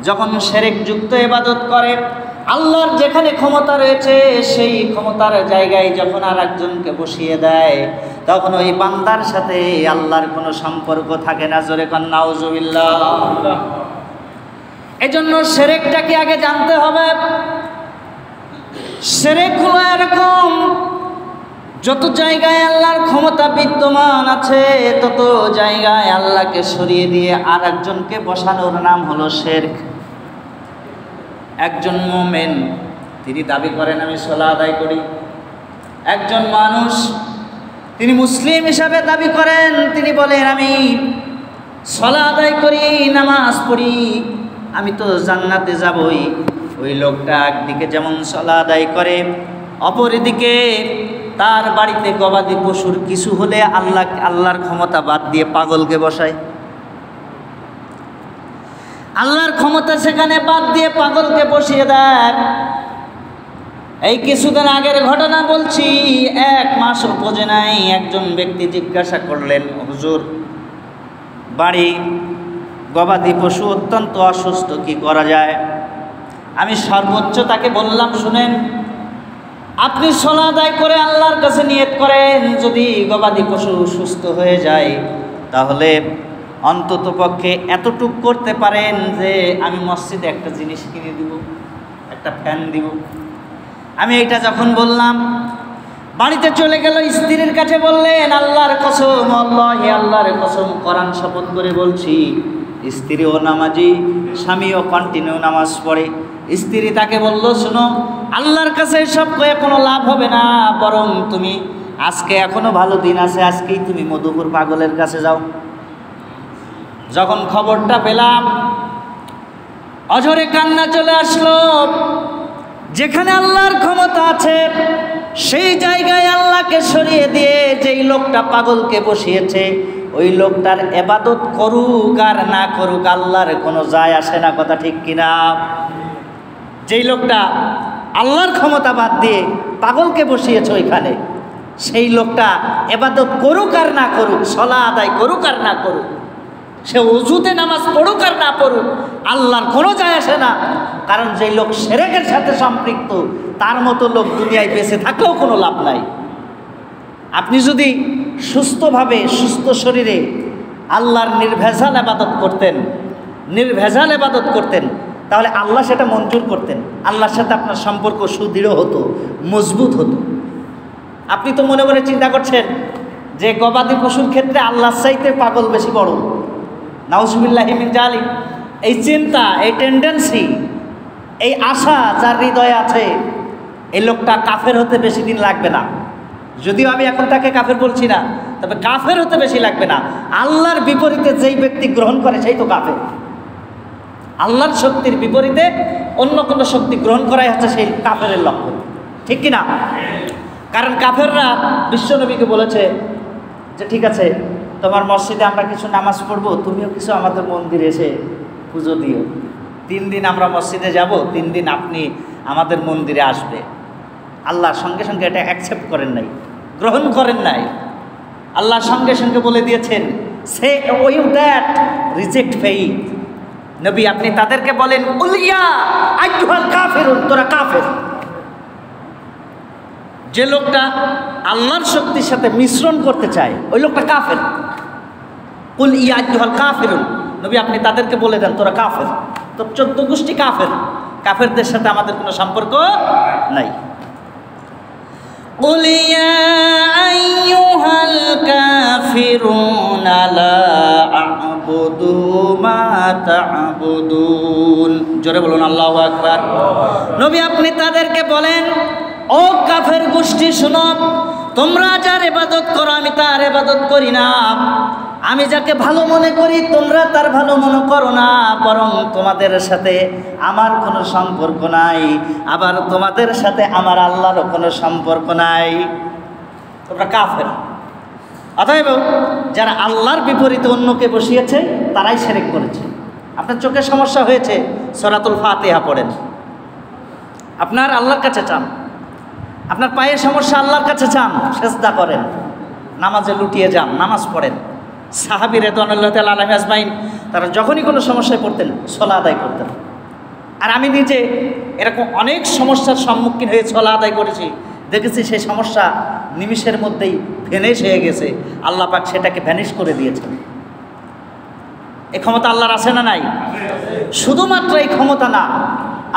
যখন শিরক যুক্ত ইবাদত করে, আল্লাহর যেখানে ক্ষমতা রয়েছে সেই ক্ষমতার জায়গায় যখন আর একজনকে বসিয়ে দেয়, তখন ওই বান্দার সাথে আল্লাহর কোনো সম্পর্ক থাকে না। জোরে কোন নাউজুবিল্লাহ। এজন্য শিরকটাকে আগে জানতে হবে। শিরক হলো এরকম, যত জায়গায় আল্লাহর ক্ষমতা বিদ্যমান আছে তত জায়গায় আল্লাহকে সরিয়ে দিয়ে আর একজনকে বসানোর নাম হলো শিরক। একজন মুমিন তিনি দাবি করেন আমি সালাত আদায় করি, একজন মানুষ তিনি মুসলিম হিসাবে দাবি করেন, তিনি বলেন আমি সালাত আদায় করি, নামাজ পড়ি, আমি তো জান্নাতে যাবই। ওই লোকটা একদিকে যেমন সালাত আদায় করে, অপরদিকে তার বাড়িতে গবাদি পশুর কিছু হলে আল্লাহর ক্ষমতা বাদ দিয়ে পাগলকে বসায়। আল্লাহর ক্ষমতা সেখানে বাদ দিয়ে পাগলকে বসিয়ে দেয়। এই কিছুদিন আগের ঘটনা বলছি, 1 মাস উপজে নাই, একজন ব্যক্তি জিজ্ঞাসা করলেন, হুজুর বাড়ি গবাদি পশু অত্যন্ত অসুস্থ, কি করা যায়? আমি সর্বোচ্চ তাকে বললাম, শুনেন, আপনি সালাত আদায় করে আল্লাহর কাছে নিয়ত করেন, যদি গবাদি পশু সুস্থ হয়ে যায় তাহলে অন্তত পক্ষে এতটুকু করতে পারেন যে আমি মসজিদে একটা জিনিস কিনে দিব, একটা ফ্যান দিব। আমি এইটা যখন বললাম, বাড়িতে চলে গেল, স্ত্রীর কাছে বললেন, আল্লাহর কসম, আল্লাহি আল্লাহর কসম, কোরআন শপথ করে বলছি, স্ত্রীও নামাজি, স্বামীও কন্টিনিউ নামাজ পড়ে। স্ত্রী তাকে বলল, শোনো, আল্লাহর কাছে সব কয়ে কোনো লাভ হবে না, বরং তুমি আজকে এখনো ভালো দিন আছে, আজকেই তুমি মধুপুর পাগলের কাছে যাও। যখন খবরটা পেলাম, অঝরে কান্না চলে আসলো। যেখানে আল্লাহর ক্ষমতা আছে সেই জায়গায় আল্লাহকে সরিয়ে দিয়ে যেই লোকটা পাগলকে বসিয়েছে, ওই লোকটার ইবাদত করুক আর না করুক আল্লাহর কোনো যায় আসে না। কথা ঠিক কিনা? যেই লোকটা আল্লাহর ক্ষমতা বাদ দিয়ে পাগলকে বসিয়েছে ওইখানে, সেই লোকটা ইবাদত করুক আর না করুক, সালাত আদায় করুক আর না করুক, সে ওযুতে নামাজ পড়ুক আর না পড়ুক, আল্লাহর কোনো যায় আসে না। কারণ যেই লোক শিরকের সাথে সম্পৃক্ত, তার মতো লোক দুনিয়ায় বেঁচে থাকলেও কোনো লাভ নাই। আপনি যদি সুস্থভাবে, সুস্থ শরীরে আল্লাহর নির্ভেজাল ইবাদত করতেন, নির্ভেজাল ইবাদত করতেন, তাহলে আল্লাহ সেটা মঞ্জুর করতেন। আল্লাহর সাথে আপনার সম্পর্ক সুদৃঢ় হতো, মজবুত হতো। আপনি তো মনে মনে চিন্তা করছেন যে গবাদি পশুর ক্ষেত্রে আল্লাহর চাইতে পাগল বেশি বড়। নাউজুবিল্লাহি মিন জালিক। এই চিন্তা, এই টেন্ডেন্সি, এই আশা যার হৃদয়ে আছে, এই লোকটা কাফের হতে বেশি দিন লাগবে না। যদিও আমি এখন তাকে কাফের বলছি না, তবে কাফের হতে বেশি লাগবে না। আল্লাহর বিপরীতে যেই ব্যক্তি গ্রহণ করে সেই তো কাফের। আল্লাহর শক্তির বিপরীতে অন্য কোনো শক্তি গ্রহণ করাই হচ্ছে সেই কাফেরের লক্ষণ। ঠিক কিনা? কারণ কাফেররা বিশ্বনবীকে বলেছে যে ঠিক আছে, তোমার মসজিদে আমরা কিছু নামাজ পড়বো, তুমিও কিছু আমাদের মন্দিরে এসে পুজো দিও। 3 দিন আমরা মসজিদে যাব, 3 দিন আপনি আমাদের মন্দিরে আসবে। আল্লাহ সঙ্গে সঙ্গে এটা অ্যাকসেপ্ট করেন নাই, গ্রহণ করেন নাই। আল্লাহ সঙ্গে সঙ্গে বলে দিয়েছেন, সে ওই দ্যাট রিজেক্ট ফেইথ। নবী আপনি তাদেরকে বলেন, উলিয়া আইয়ুহাল কাফিরুন, তোরা কাফের। যে লোকটা আল্লাহর শক্তির সাথে মিশ্রণ করতে চায় ওই লোকটা কাফের। কুল ইয়া আইয়ুহাল কাফিরুন, নবী আপনি তাদেরকে বলে দেন তোরা কাফের। তো 14 গোষ্ঠী কাফের, কাফেরদের সাথে আমাদের কোনো সম্পর্ক নাই। কুল ইয়া আইয়ুহাল কাফিরুন লা আ'বুদু মা তা'বুদুন। জোরে বলুন আল্লাহু আকবার। নবী আপনি তাদেরকে বলেন, ও কাফের গোষ্ঠী শোনো, তোমরা যার ইবাদত করো আমি তার ইবাদত করি না। আমি যাকে ভালো মনে করি তোমরা তার ভালো মনে করো না, বরং তোমাদের সাথে আমার কোনো সম্পর্ক নাই, আবার তোমাদের সাথে আমার আল্লাহরও কোনো সম্পর্ক নাই। তোমরা কাফের। অতএব যারা আল্লাহর বিপরীতে অন্যকে বসিয়েছে তারাই শিরক করেছে। আপনার চোখের সমস্যা হয়েছে, সূরাতুল ফাতিহা পড়েন, আপনার আল্লাহর কাছে চান। আপনার পায়ের সমস্যা, আল্লাহর কাছে চান, সেজদা করেন, নামাজে লুটিয়ে যান, নামাজ পড়েন। সাহাবী রাদিয়াল্লাহু তাআলা আনহুম আজমাইন তারা যখনই কোনো সমস্যায় পড়তেন সালাত আদায় করতেন। আর আমি নিজে এরকম অনেক সমস্যার সম্মুখীন হয়ে চলা আদায় করেছি, দেখেছি সেই সমস্যা নিমিষের মধ্যেই ভ্যানিশ হয়ে গেছে। আল্লাহ পাক সেটাকে ভ্যানিশ করে দিয়েছেন। এই ক্ষমতা আল্লাহর আছে না নাই? শুধুমাত্র এই ক্ষমতা না,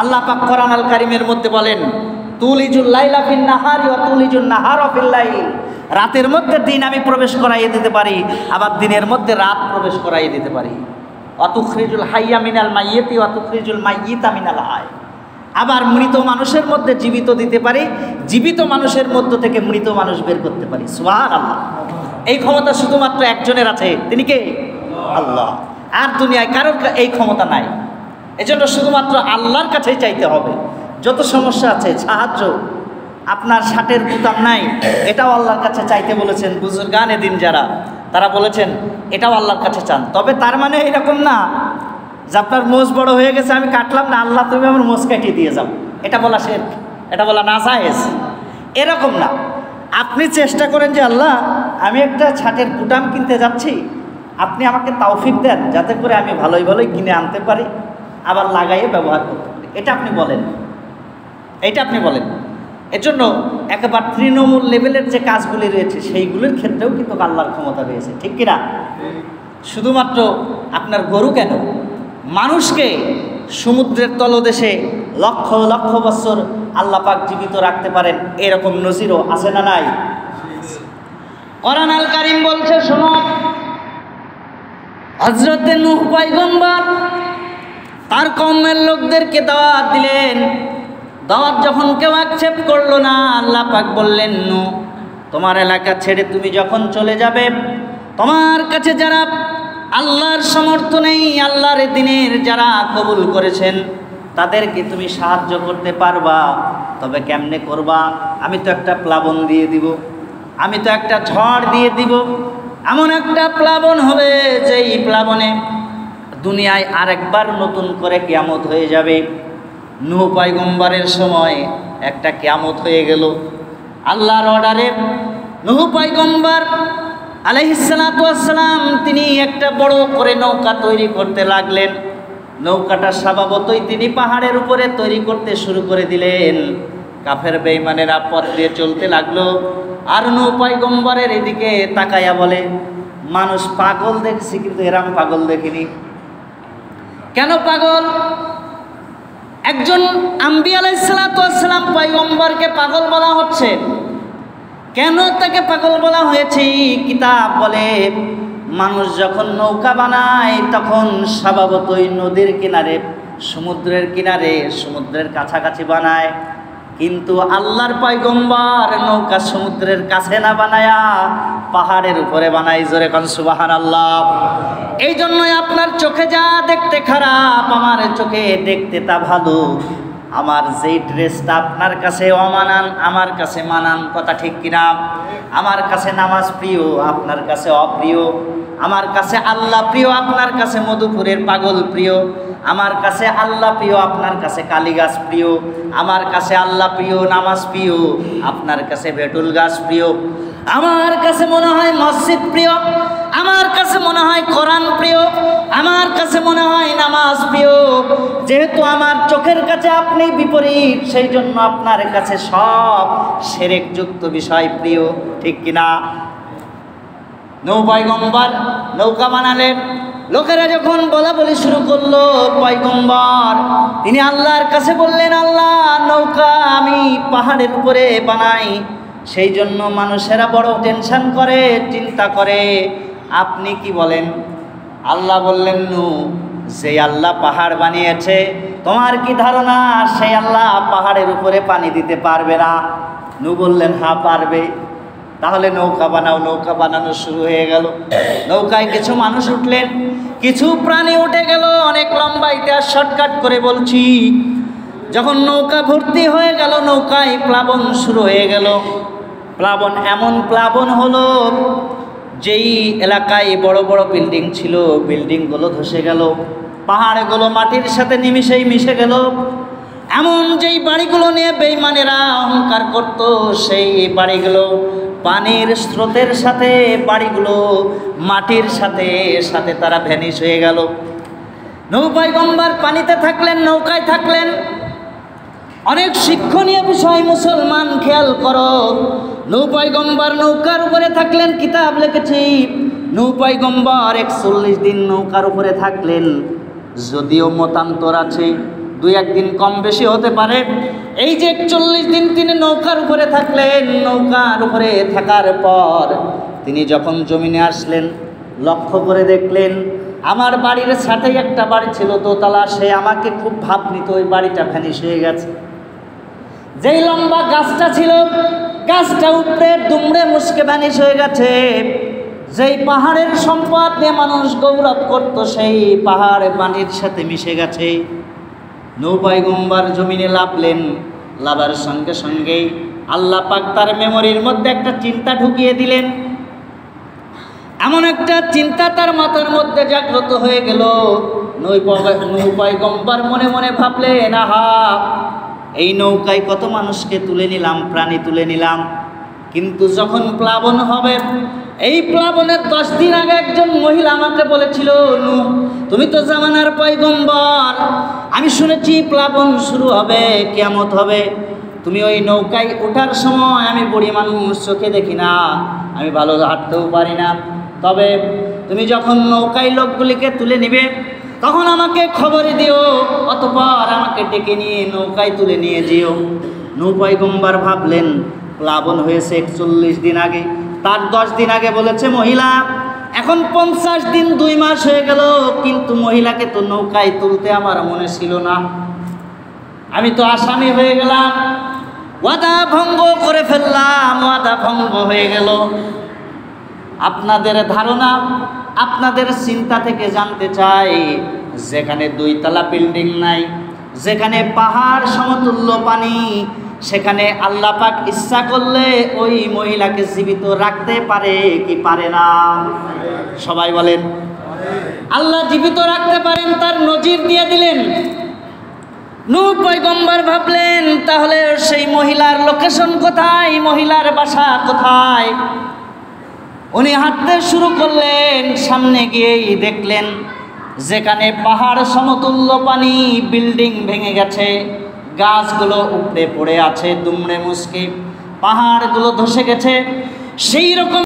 আল্লাহ পাক কোরআন আল কারীমের মধ্যে বলেন, তুলিজুল লাইলা ফিন নাহারি ওয়া তুলিজুন নাহারা ফিল লাইল। রাতের মধ্যে দিন আমি প্রবেশ করাইয়ে দিতে পারি, আবার দিনের মধ্যে রাত প্রবেশ করাইয়ে দিতে পারি। ওয়া তুখরিজুল হাইয়া মিনাল মাইয়িতি ওয়া তুখরিজুল মাইয়িতা মিনাল হায়। আবার মৃত মানুষের মধ্যে জীবিত দিতে পারি, জীবিত মানুষের মধ্য থেকে মৃত মানুষ বের করতে পারি। সুবহানাল্লাহ। এই ক্ষমতা শুধুমাত্র একজনের আছে, তিনি কে? আল্লাহ। আর দুনিয়ায় কারোর এই ক্ষমতা নাই। এজন্য শুধুমাত্র আল্লাহর কাছেই চাইতে হবে। যত সমস্যা আছে, সাহায্য, আপনার শার্টের বুতাম নাই, এটাও আল্লাহর কাছে চাইতে বলেছেন বুজুর্গানে দিন যারা, তারা বলেছেন এটাও আল্লাহর কাছে চান। তবে তার মানে এরকম না যে আপনার মোজ বড় হয়ে গেছে, আমি কাটলাম না, আল্লাহ তুমি আমার মোজ কাটিয়ে দিয়ে যাও, এটা বলা শিরক, এটা বলা নাজায়েজ। এরকম না, আপনি চেষ্টা করেন যে আল্লাহ আমি একটা ছাটের বুটাম কিনতে যাচ্ছি, আপনি আমাকে তৌফিক দেন যাতে করে আমি ভালোই ভালোই কিনে আনতে পারি, আবার লাগাইয়ে ব্যবহার করতে পারি। এটা আপনি বলেন, এইটা আপনি বলেন। এজন্য একেবারে তৃণমূল লেভেলের যে কাজগুলি রয়েছে সেইগুলির ক্ষেত্রেও কিন্তু আল্লাহর ক্ষমতা রয়েছে, ঠিক কিনা? শুধুমাত্র আপনার গরু কেন, মানুষকে সমুদ্রের তলদেশে লক্ষ লক্ষ বছর আল্লাহ পাক জীবিত রাখতে পারেন, এরকম নজিরও আছে না নাই? কোরআন আল কারীম বলছে, শোনো, হযরতে নূহ পয়গম্বর তার কওমের লোকদেরকে দাওয়াত দিলেন। দাওয়াত যখন কেউ অ্যাকসেপ্ট করলো না, আল্লাহ পাক বললেন, নূহ তোমার এলাকা ছেড়ে তুমি যখন চলে যাবে, তোমার কাছে যারা আল্লাহর সমর্থ নেই, আল্লাহর দিনের যারা কবুল করেছেন, তাদেরকে তুমি সাহায্য করতে পারবা। তবে কেমনে করবা? আমি তো একটা প্লাবন দিয়ে দিব, আমি তো একটা ঝড় দিয়ে দিব, এমন একটা প্লাবন হবে যেই প্লাবনে দুনিয়ায় আরেকবার নতুন করে কিয়ামত হয়ে যাবে। নূহ পয়গম্বরের সময় একটা কিয়ামত হয়ে গেল। আল্লাহর অর্ডারে নূহ পয়গম্বর আলাইহিস সালাতু ওয়াস সালাম তিনি একটা বড় করে নৌকা তৈরি করতে লাগলেন। নৌকাটা স্বভাবতই তিনি পাহাড়ের উপরে তৈরি করতে শুরু করে দিলেন। কাফের বেঈমানেরা পথ দিয়ে চলতে লাগলো, আর নূহ পয়গম্বরের এদিকে তাকায়া বলে, মানুষ পাগল দেখছি কিন্তু এরম পাগল দেখিনি। কেন পাগল? একজন আম্বিয়া আলাইহিস সালাতু ওয়াস সালাম পয়গম্বরকে পাগল বলা হচ্ছে। কেন তাকে পাগল বলা হয়েছে? কিতাব বলে, মানুষ যখন নৌকা বানায় তখন স্বভাবতই নদীর কিনারে, সমুদ্রের কিনারে, সমুদ্রের কাছাকাছি বানায়। কিন্তু আল্লাহর পয়গম্বর নৌকা সমুদ্রের কাছে না বানায়া পাহাড়ের উপরে বানায়। জোরে কোন সুবহানাল্লাহ। এই জন্যই আপনার চোখে যা দেখতে খারাপ, আমার চোখে দেখতে তা ভালো। আমার যেই ড্রেসটা আপনার কাছে অমানান, আমার কাছে মানান, কথা ঠিক কিনা? আমার কাছে নামাজ প্রিয়, আপনার কাছে অপ্রিয়। আমার কাছে আল্লাহ প্রিয়, আপনার কাছে মধুপুরের পাগল প্রিয়। আমার কাছে আল্লাহ প্রিয়, আপনার কাছে কালীগাছ প্রিয়। আমার কাছে আল্লাহ প্রিয়, নামাজ প্রিয়, আপনার কাছে ভেটুল গাছ প্রিয়। আমার কাছে মনে হয় মসজিদ প্রিয়, আমার কাছে মনে হয় কোরআন প্রিয়, আমার কাছে মনে হয় নামাজ প্রিয়। যেহেতু আমার চোখের কাছে আপনি বিপরীত, সেই জন্য আপনার কাছে সব শিরকযুক্ত বিষয় প্রিয়, ঠিক কিনা? নূহ পয়গম্বর নৌকা বানালেন। লোকেরা যখন বলা বলি শুরু করলো, পয়গম্বর তিনি আল্লাহর কাছে বললেন, আল্লাহ নৌকা আমি পাহাড়ের উপরে বানাই, সেই জন্য মানুষেরা বড় টেনশন করে, চিন্তা করে। আপনি কি বলেন? আল্লাহ বললেন, নূহ যে আল্লাহ পাহাড় বানিয়েছে, তোমার কি ধারণা সেই আল্লাহ পাহাড়ের উপরে পানি দিতে পারবে না? নূহ বললেন, হ্যাঁ পারবে। তাহলে নৌকা বানাও। নৌকা বানানো শুরু হয়ে গেল। নৌকায় কিছু মানুষ উঠলেন, কিছু প্রাণী উঠে গেল। অনেক লম্বা ইতিহাস শর্টকাট করে বলছি। যখন নৌকা ভর্তি হয়ে গেল, নৌকায় প্লাবন শুরু হয়ে গেল। প্লাবন এমন প্লাবন হলো, যেই এলাকায় বড় বড় বিল্ডিং ছিল, বিল্ডিংগুলো ধসে গেল, পাহাড়গুলো মাটির সাথে নিমিশেই মিশে গেল। এমন যেই বাড়িগুলো নিয়ে বেঈমানেরা অহংকার করত, সেই বাড়িগুলো পানির স্রোতের সাথে, বাড়িগুলো মাটির সাথে সাথে তারা ভ্যানিশ হয়ে গেল। নূহ পয়গম্বর পানিতে থাকলেন, নৌকায় থাকলেন। অনেক শিক্ষণীয় বিষয় মুসলমান খেয়াল করো। নূহ পয়গম্বর নৌকার উপরে থাকলেন, কিতাব লিখেছি নূহ পয়গম্বর 41 দিন নৌকার উপরে থাকলেন। যদিও মতান্তর আছে, 2-1 দিন কম বেশি হতে পারে। এই যে 41 দিন তিনি নৌকার উপরে থাকলেন, নৌকার উপরে থাকার পর তিনি যখন জমিনে আসলেন, লক্ষ্য করে দেখলেন আমার বাড়ির সাথেই একটা বাড়ি ছিল দোতলা, সে আমাকে খুব ভাব নিত, ওই বাড়িটা ভ্যানিশ হয়ে গেছে। যেই লম্বা গাছটা ছিল, গাছটা উপরে দুমড়ে মুচকে ভ্যানিশ হয়ে গেছে। যেই পাহাড়ের সম্পদ নিয়ে মানুষ গৌরব করত, সেই পাহাড় পানির সাথে মিশে গেছে। নূহ পয়গম্বর জমিনে লাফলেন, লাফার সঙ্গে সঙ্গেই আল্লাহ পাক তার মেমোরির মধ্যে একটা চিন্তা ঢুকিয়ে দিলেন। এমন একটা চিন্তা তার মাথার মধ্যে জাগ্রত হয়ে গেল। নূহ পয়গম্বর মনে মনে ভাবলেন, আহা, এই নৌকায় কত মানুষকে তুলে নিলাম, প্রাণী তুলে নিলাম, কিন্তু যখন প্লাবন হবে, এই প্লাবনের 10 দিন আগে একজন মহিলা আমাকে বলেছিল, নূহ, তুমি তো জামানার পয়গম্বর, আমি শুনেছি প্লাবন শুরু হবে, কিয়ামত হবে। তুমি ওই নৌকায় ওঠার সময় আমি বুড়ি মানুষ, চোখে দেখি না, আমি ভালো হাঁটতেও পারি না, তবে তুমি যখন নৌকায় লোকগুলিকে তুলে নিবে তখন আমাকে খবর দিও, অতঃপর আমাকে ডেকে নিয়ে নৌকায় তুলে নিয়ে যেও। নূহ পয়গম্বর ভাবলেন, প্লাবন হয়েছে 41 দিন আগে, তার 10 দিন আগে বলেছে মহিলা, এখন 50 দিন 2 মাস হয়ে গেল, কিন্তু মহিলাকে তো নৌকায় তুলতে আমার মনে ছিল না। আমি তো আসামি হয়ে গেলাম, ওয়াদা ভঙ্গ করে ফেললাম, ওয়াদা ভঙ্গ হয়ে গেল। আপনাদের ধারণা, আপনাদের চিন্তা থেকে জানতে চাই, যেখানে 2 তলা বিল্ডিং নাই, যেখানে পাহাড় সমতুল্য পানি, সেখানে আল্লাহ পাক ইচ্ছা করলে ওই মহিলাকে জীবিত রাখতে পারে কি পারে না? সবাই বলেন, আল্লাহ জীবিত রাখতে পারেন, তার নজির দিয়ে দিলেন। নূহ পয়গম্বর ভাবলেন, তাহলে সেই মহিলার লোকেশন কোথায়, মহিলার বাসা কোথায়? উনি হাঁটতে শুরু করলেন, সামনে গিয়েই দেখলেন যেখানে পাহাড় সমতুল্য পানি, বিল্ডিং ভেঙে গেছে, গাছগুলো উপড়ে পড়ে আছে দুমড়ে মুচকে, পাহাড়গুলো ধসে গেছে, সেই রকম